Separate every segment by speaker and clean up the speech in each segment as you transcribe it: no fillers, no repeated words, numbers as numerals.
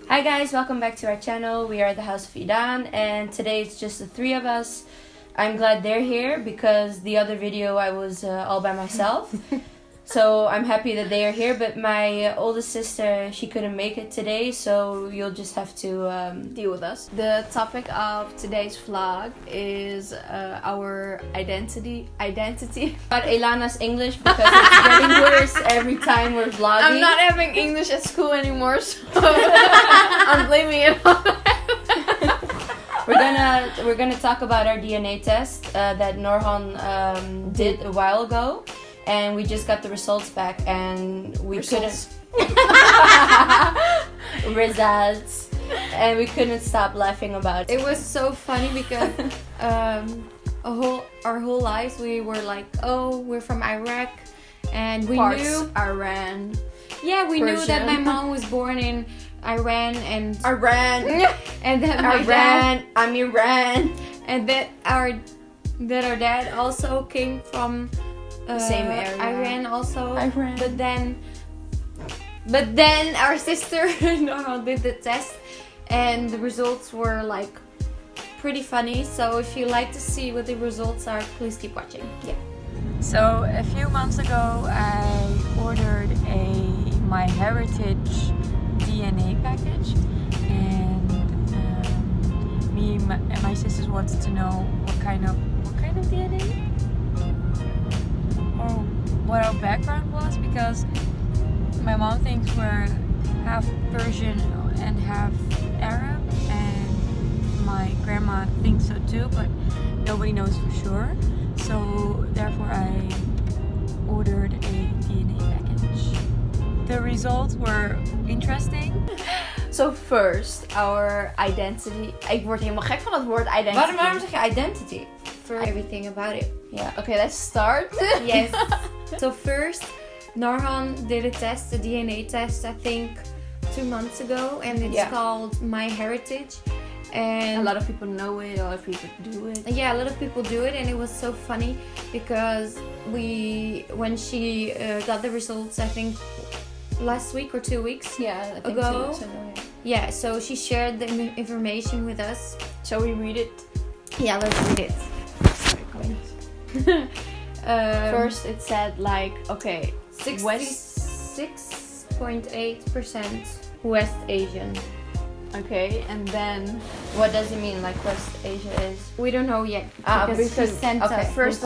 Speaker 1: Hi guys, welcome back to our channel. We are the House of Idan, and today it's just the three of us. I'm glad they're here because the other video I was all by myself. So I'm happy that they are here, but my oldest sister, she couldn't make it today, so you'll just have to
Speaker 2: deal with us. The topic of today's vlog is our identity.
Speaker 1: But Elana's English, because it's getting worse every time we're vlogging.
Speaker 2: I'm not having English at school anymore, so I'm blaming it on that.
Speaker 1: We're gonna talk about our DNA test that Norhan did a while ago. And we just got the results back, and we couldn't stop laughing about it.
Speaker 2: It was so funny because our whole lives we were like, oh, we're from Iraq, and we knew
Speaker 1: Iran.
Speaker 2: Yeah, we knew that my mom was born in Iran and and that
Speaker 1: I'm Iran,
Speaker 2: and that our dad also came from.
Speaker 1: Same area.
Speaker 2: Iran also.
Speaker 1: Iran.
Speaker 2: But then our sister did the test, and the results were like pretty funny. So if you like to see what the results are, please keep watching. Yeah.
Speaker 3: So a few months ago, I ordered my heritage DNA package, and me and my sisters wanted to know what kind of DNA. What our background was, because my mom thinks we're half Persian and half Arab, and my grandma thinks so too, but nobody knows for sure. So therefore I ordered a DNA package. The results were interesting.
Speaker 2: So first, our identity. Ik word helemaal gek van het woord identity.
Speaker 1: Waarom zeg je identity?
Speaker 2: For everything about it.
Speaker 1: Yeah.
Speaker 2: Okay, let's start. Yes. So first, Norhan did a test, a DNA test, I think 2 months ago, and it's called My Heritage. And
Speaker 1: a lot of people know it, a lot of people do it.
Speaker 2: Yeah, a lot of people do it, and it was so funny because when she got the results, I think last week or 2 weeks ago. Yeah, so she shared the information with us.
Speaker 1: Shall we read it?
Speaker 2: Yeah, let's read it.
Speaker 1: First it said like, okay,
Speaker 2: 66.8%
Speaker 1: West Asian.
Speaker 2: Okay, and then
Speaker 1: what does it mean, like West Asia is?
Speaker 2: We don't know yet because she sent us
Speaker 1: first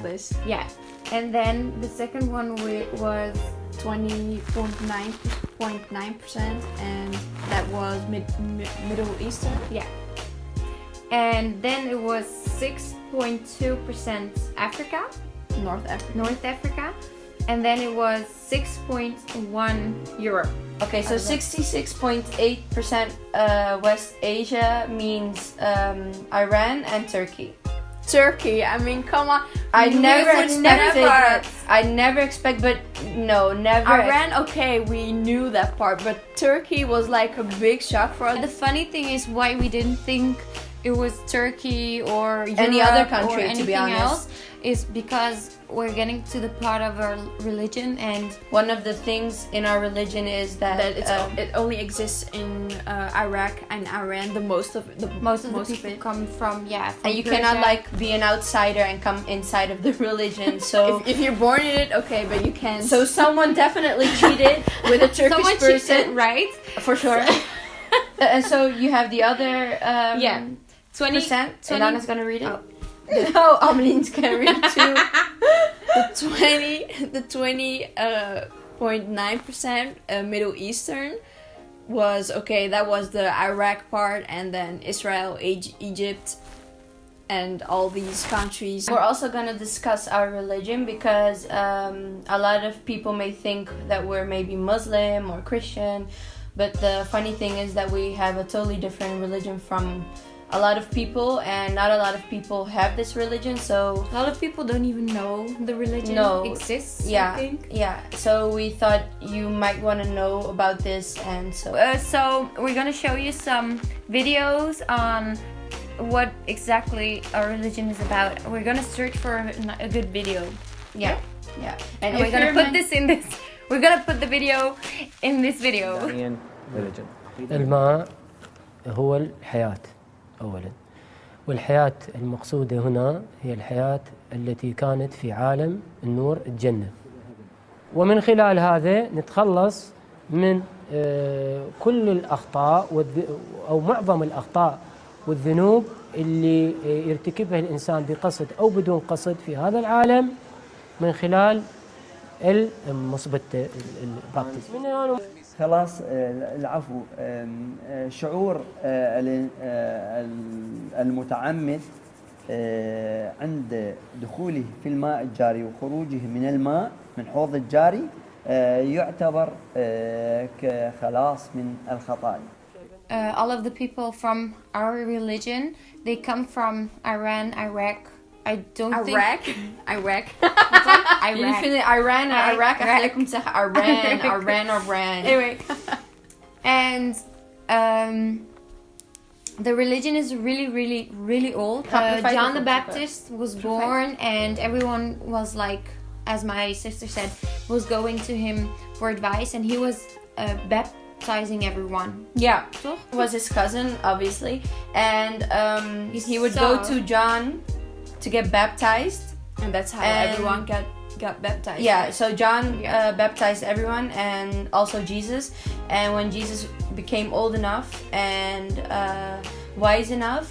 Speaker 2: list. Yeah, and then the second one was
Speaker 3: 20.9%, and that was Middle Eastern.
Speaker 2: Yeah. And then it was 6.2% Africa.
Speaker 3: North
Speaker 2: Africa. And then it was 6.1 Europe.
Speaker 1: Okay, so 66.8% West Asia means Iran and Turkey.
Speaker 2: I mean, come on.
Speaker 1: I never expect, but no, never.
Speaker 2: Iran, okay, we knew that part, but Turkey was like a big shock for us. The funny thing is why we didn't think it was Turkey or Europe
Speaker 1: any other country,
Speaker 2: or anything
Speaker 1: to be honest,
Speaker 2: else, is because we're getting to the part of our religion, and
Speaker 1: one of the things in our religion is that
Speaker 3: it only exists in Iraq and Iran. Most of the
Speaker 2: people come from
Speaker 1: and you
Speaker 2: Persia.
Speaker 1: cannot like be an outsider and come inside of the religion. So
Speaker 3: if you're born in it, okay, but you can't.
Speaker 1: So someone definitely cheated with a Turkish person,
Speaker 2: cheated, right?
Speaker 1: For sure. And so you have the other
Speaker 2: 20%.
Speaker 1: Ilana's gonna read it. Oh. No, Ameline's gonna read it too.
Speaker 3: The 20.9% Middle Eastern was okay. That was the Iraq part, and then Israel, Egypt, and all these countries.
Speaker 1: We're also gonna discuss our religion because a lot of people may think that we're maybe Muslim or Christian, but the funny thing is that we have a totally different religion from a lot of people, and not a lot of people have this religion, so
Speaker 2: a lot of people don't even know the religion exists.
Speaker 1: Yeah,
Speaker 2: I think.
Speaker 1: Yeah. So we thought you might want to know about this, and so
Speaker 2: we're gonna show you some videos on what exactly our religion is about. We're gonna search for a good video.
Speaker 1: Yeah.
Speaker 2: And we're gonna put this in this. We're gonna put the video in this video.
Speaker 4: Mendaean religion. الماء هو الحياة أولا، والحياة المقصودة هنا هي الحياة التي كانت في عالم النور الجنة، ومن خلال هذا نتخلص من كل الأخطاء أو معظم الأخطاء والذنوب اللي يرتكبها الإنسان بقصد أو بدون قصد في هذا العالم من خلال المصبة البابتيزم.
Speaker 5: خلاص العفو. شعور المتعمد عند دخوله في الماء الجاري وخروجه من الماء من حوض الجاري يعتبر كخلاص من الخطايا.
Speaker 2: All of the people from our religion, they come from Iran, Iraq. I don't think
Speaker 1: Iraq.
Speaker 2: Iraq.
Speaker 1: You feel Iran or Iraq? عليكم صح. Iran.
Speaker 2: Anyway, and the religion is really old. John the Baptist was born, and everyone was like, as my sister said, was going to him for advice, and he was baptizing everyone.
Speaker 1: Yeah, it was his cousin, obviously, and he would go to John to get baptized,
Speaker 3: and that's how everyone got baptized.
Speaker 1: Yeah, so John baptized everyone, and also Jesus. And when Jesus became old enough and wise enough,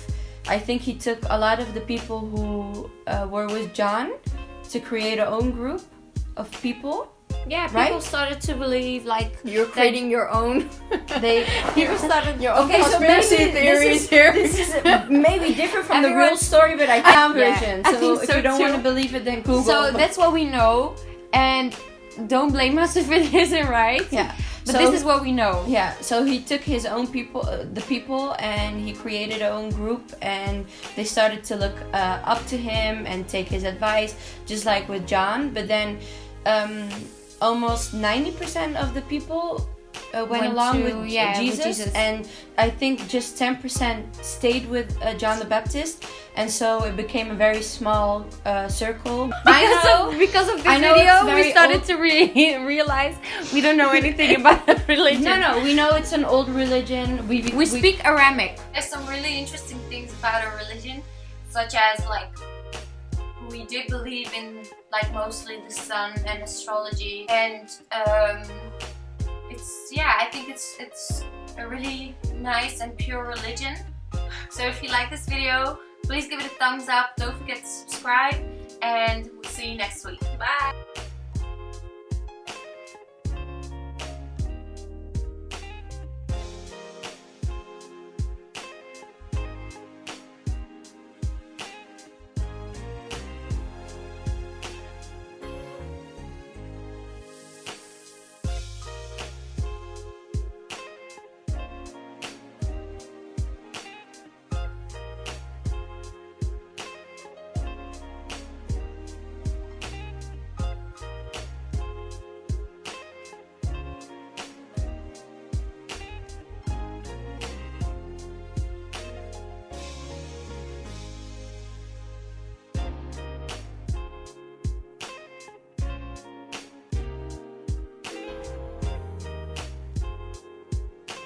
Speaker 1: I think he took a lot of the people who were with John to create our own group of people.
Speaker 2: Yeah, people started to believe like
Speaker 1: you're creating your own.
Speaker 2: People started
Speaker 1: your own conspiracy theories here. This is maybe different from the real story, but I found version. So if you don't want to believe it, then Google.
Speaker 2: So that's what we know, and don't blame us if it isn't right.
Speaker 1: Yeah.
Speaker 2: But this is what we know.
Speaker 1: Yeah, so he took his own people, the people, and he created a own group, and they started to look up to him and take his advice, just like with John. But then almost 90% of the people went along with Jesus, and I think just 10% stayed with John the Baptist, and so it became a very small circle.
Speaker 2: Because of this video, we started to realize we don't know anything about religion.
Speaker 1: No, we know it's an old religion.
Speaker 2: We speak Aramic. There's some really interesting things about our religion, such as like we did believe in like mostly the sun and astrology, and I think it's a really nice and pure religion. So if you like this video, please give it a thumbs up, don't forget to subscribe, and we'll see you next week. Bye!